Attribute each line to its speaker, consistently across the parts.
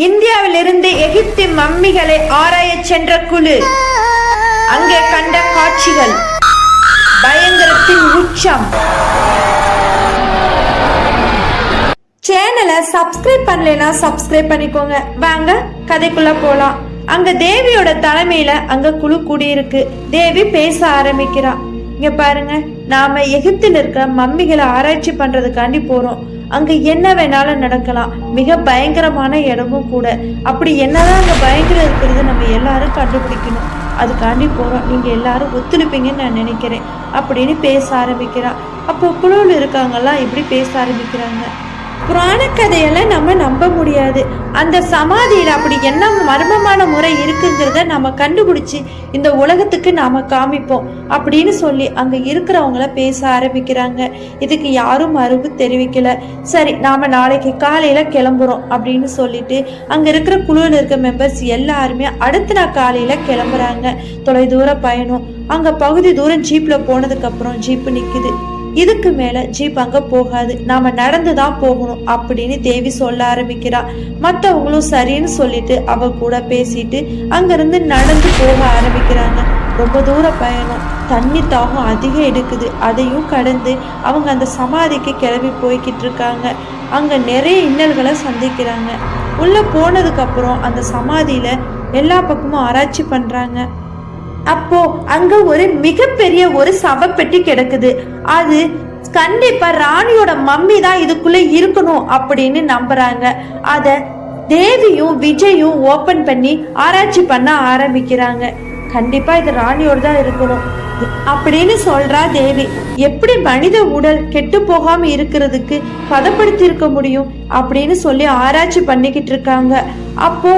Speaker 1: இந்தியாவிலிருந்து எகிப்து மம்மிகளை ஆராய சென்ற குழு அங்கே கண்ட காட்சிகள் பயங்கரத்தின் உச்சம். சேனலை சப்ஸ்கிரைப் பண்ணலைன்னா சப்ஸ்கிரைப் பண்ணிக்கோங்க. வாங்க கதைக்குள்ள போலாம். அங்க தேவியோட தலைமையில அங்க குழு கூடியிருக்கு. தேவி பேச ஆரம்பிக்கிறா. இங்க பாருங்க, நாம எகிப்தில் இருக்கிற மம்மிகளை ஆராய்ச்சி பண்றதுக்காண்டி போறோம். அங்க என்ன வேணாலும் நடக்கலாம். மிக பயங்கரமான இடமும் கூட. அப்படி என்னதான் அங்க பயங்கரம் இருக்கிறது நம்ம எல்லாரும் கண்டுபிடிக்கணும். அதுக்காண்டி போறோம். நீங்க எல்லாரும் ஒத்துழைப்பீங்கன்னு நான் நினைக்கிறேன் அப்படின்னு பேச ஆரம்பிக்கிறா. அப்போ குழுவில் இருக்காங்கலாம் இப்படி பேச ஆரம்பிக்கிறாங்க. புராண கதையெல்லாம் நம்ம நம்ப முடியாது. அந்த சமாதியில் அப்படி என்ன மர்மமான முறை இருக்குங்கிறத நம்ம கண்டுபிடிச்சி இந்த உலகத்துக்கு நாம காமிப்போம் அப்படின்னு சொல்லி அங்க இருக்கிறவங்கள பேச ஆரம்பிக்கிறாங்க. இதுக்கு யாரும் மறுப்பு தெரிவிக்கல. சரி, நாம நாளைக்கு காலையில கிளம்புறோம் அப்படின்னு சொல்லிட்டு அங்க இருக்கிற குழுவில் இருக்க மெம்பர்ஸ் எல்லாருமே அடுத்த நாள் காலையில கிளம்புறாங்க. தொலைதூர பயணம். அங்க பகுதி தூரம் ஜீப்ல போனதுக்கு அப்புறம் ஜீப்பு நிக்குது. இதுக்கு மேல ஜீப் அங்க போகாது, நாம நடந்துதான் போகணும் அப்படின்னு தேவி சொல்ல ஆரம்பிக்கிறா. மற்றவங்களும் சரின்னு சொல்லிட்டு அவ கூட பேசிட்டு அங்கிருந்து நடந்து போக ஆரம்பிக்கிறாங்க. ரொம்ப தூர பயணம். தண்ணி தாகம் அதிகம் எடுக்குது. அதையும் கடந்து அவங்க அந்த சமாதிக்கு கிளம்பி போய்கிட்டு இருக்காங்க. அங்க நிறைய இன்னல்களை சந்திக்கிறாங்க. உள்ள போனதுக்கு அப்புறம் அந்த சமாதியில எல்லா பக்கமும் ஆராய்ச்சி பண்றாங்க. அப்போ அங்க ஒரு மிகப்பெரிய ஒரு சவப்பெட்டி கிடக்குது. அது கண்டிப்பா ராணியோட மம்மி தான் இதுக்குள்ள இருக்கணும் அப்படின்னு நம்புறாங்க. அத தேவியும் விஜயும் ஓபன் பண்ணி ஆராய்ச்சி பண்ண ஆரம்பிக்கிறாங்க. கண்டிப்பா இது ராணியோட தான் இருக்கணும் அப்படின்னு சொல்றா தேவி. எப்படி மனித உடல் கெட்டு போகாம இருக்கிறதுக்கு பதப்படுத்தி இருக்க முடியும் அப்படின்னு சொல்லி ஆராய்ச்சி பண்ணிக்கிட்டு இருக்காங்க. அப்போ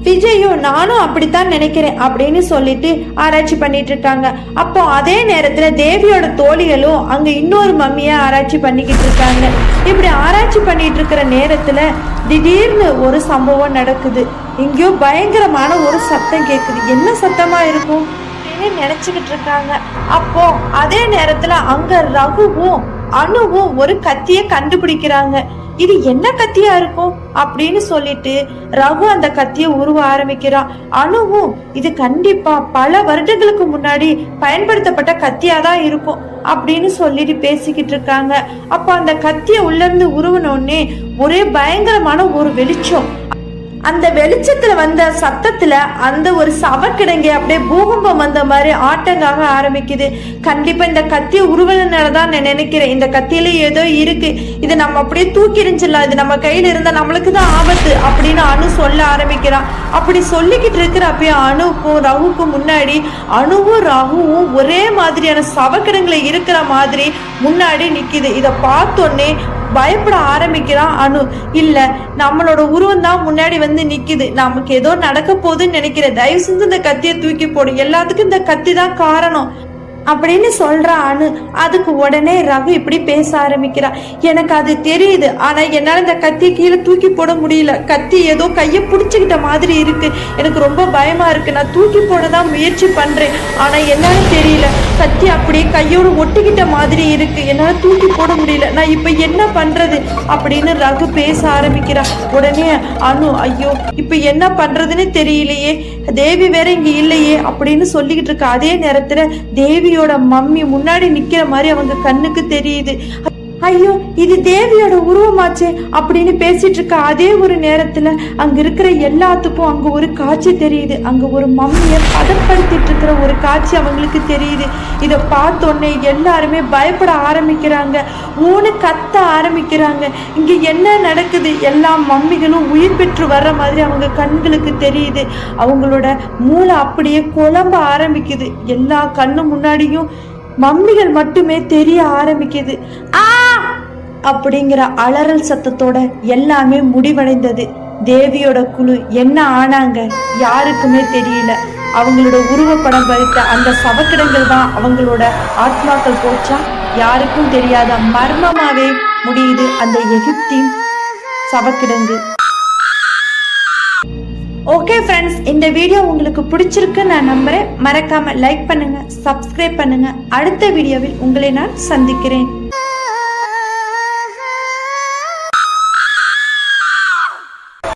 Speaker 1: விஜயும் நானும் அப்படித்தான் நினைக்கிறேன் அப்படின்னு சொல்லிட்டு ஆராய்ச்சி பண்ணிட்டு இருக்காங்க. அப்போ அதே நேரத்துல தேவியோட தோழிகளும் அங்க இன்னொரு மம்மிய ஆராய்ச்சி பண்ணிக்கிட்டு இருக்காங்க. இப்படி ஆராய்ச்சி பண்ணிட்டு இருக்கிற நேரத்துல திடீர்னு ஒரு சம்பவம் நடக்குது. எங்கேயோ பயங்கரமான ஒரு சத்தம் கேக்குது. என்ன சத்தமா இருக்கும் அப்படின்னு நினைச்சுக்கிட்டு இருக்காங்க. அப்போ அதே நேரத்துல அங்க ரகுவும் அனுவும் ஒரு கத்திய கண்டுபிடிக்கிறாங்க. இது என்ன கத்தியா இருக்கும் அப்படின்னு சொல்லிட்டு ரகு அந்த கத்திய உருவ ஆரம்பிக்கிறான். அனுவும் இது கண்டிப்பா பல வருடங்களுக்கு முன்னாடி பயன்படுத்தப்பட்ட கத்தியாதான் இருக்கும் அப்படின்னு சொல்லிட்டு பேசிக்கிட்டு இருக்காங்க. அப்ப அந்த கத்திய உள்ள இருந்து உருவனோடனே ஒரே பயங்கரமான ஒரு வெளிச்சம். அந்த வெளிச்சத்துல வந்த சத்தத்துல அந்த ஒரு சவக்கிடங்கி அப்படியே பூகம்பம் வந்த மாதிரி ஆட்டங்காக ஆரம்பிக்குது. கண்டிப்பா இந்த கத்திய உருவனாலதான் நான் நினைக்கிறேன். இந்த கத்தியில ஏதோ இருக்கு, இது நம்ம அப்படியே தூக்கி எறிஞ்சிடலாம், இது நம்ம கையில இருந்தா நம்மளுக்கு தான் ஆபத்து அப்படின்னு அனு சொல்ல ஆரம்பிக்கிறான். அப்படி சொல்லிக்கிட்டு இருக்கிற அப்பயே அணுக்கும் ரகுக்கும் முன்னாடி அணுவும் ரகுவும் ஒரே மாதிரியான சவக்கிடங்களை இருக்கிற மாதிரி முன்னாடி நிக்குது. இதை பார்த்தோன்னே பயப்பட ஆரம்பிக்கிறான் அனு. இல்ல, நம்மளோட உருவம் தான் முன்னாடி வந்து நிக்குது, நமக்கு ஏதோ நடக்க போகுதுன்னு நினைக்கிறேன், தயவு செஞ்சு இந்த கத்தியை தூக்கி போடு, எல்லாத்துக்கும் இந்த கத்தி தான் காரணம் அப்படின்னு சொல்றா அனு. அதுக்கு உடனே ரகு இப்படி பேச ஆரம்பிக்கிறா. எனக்கு அது தெரியுது, ஆனா என்னால இந்த கத்தி கீழே தூக்கி போட முடியல. கத்தி ஏதோ கைய புடிச்சுக்கிட்ட மாதிரி இருக்கு, எனக்கு ரொம்ப பயமா இருக்கு. நான் தூக்கி போடதான் முயற்சி பண்றேன், ஆனா என்னால தெரியல, கத்தி அப்படியே கையோட ஒட்டிக்கிட்ட மாதிரி இருக்கு, என்னால தூக்கி போட முடியல. நான் இப்ப என்ன பண்றது அப்படின்னு ரகு பேச ஆரம்பிக்கிறா. உடனே அனு, ஐயோ இப்ப என்ன பண்றதுன்னு தெரியலையே, தேவி வேற இங்க இல்லையே அப்படின்னு சொல்லிக்கிட்டு இருக்க. அதே நேரத்துல தேவியோட மம்மி முன்னாடி நிக்கிற மாதிரி அவங்க கண்ணுக்கு தெரியுது. ஐயோ இது தேவியோட உருவமாச்சே அப்படின்னு பேசிட்டு இருக்க. அதே ஒரு நேரத்துல அங்க இருக்கிற எல்லாத்துக்கும் அங்க ஒரு காட்சி தெரியுது. அங்க ஒரு மம்மிய பதப்படுத்திட்டு இருக்கிற ஒரு காட்சி அவங்களுக்கு தெரியுது. இத பார்த்தோன்னே எல்லாருமே பயப்பட ஆரம்பிக்கிறாங்க. ஊனு கத்த ஆரம்பிக்கிறாங்க. இங்க என்ன நடக்குது? எல்லா மம்மிகளும் உயிர் பெற்று வர்ற மாதிரி அவங்க கண்களுக்கு தெரியுது. அவங்களோட மூளை அப்படியே குழம்ப ஆரம்பிக்குது. எல்லா கண்ணு முன்னாடியும் மம்மிகள் மட்டுமே தெரிய ஆரம்பிக்குது. அப்படிங்கிற அலறல் சத்தத்தோட எல்லாமே முடிவடைந்தது. தேவியோட குழு என்ன ஆனாங்க யாருக்குமே தெரியல. அவங்களோட உருவப்படம் பதித்த அந்த சவக்கிடங்கள் தான் அவங்களோட ஆத்மாக்கள் போச்சா யாருக்கும் தெரியாத மர்மமாவே முடியுது அந்த எகிப்தின் சவக்கிடங்கு. ஓகே ஃப்ரெண்ட்ஸ், இந்த வீடியோ உங்களுக்கு பிடிச்சிருக்கு நான் நம்புறேன். மறக்காம லைக் பண்ணுங்க, சப்ஸ்கிரைப் பண்ணுங்க. அடுத்த வீடியோவில் உங்களை நான் சந்திக்கிறேன்.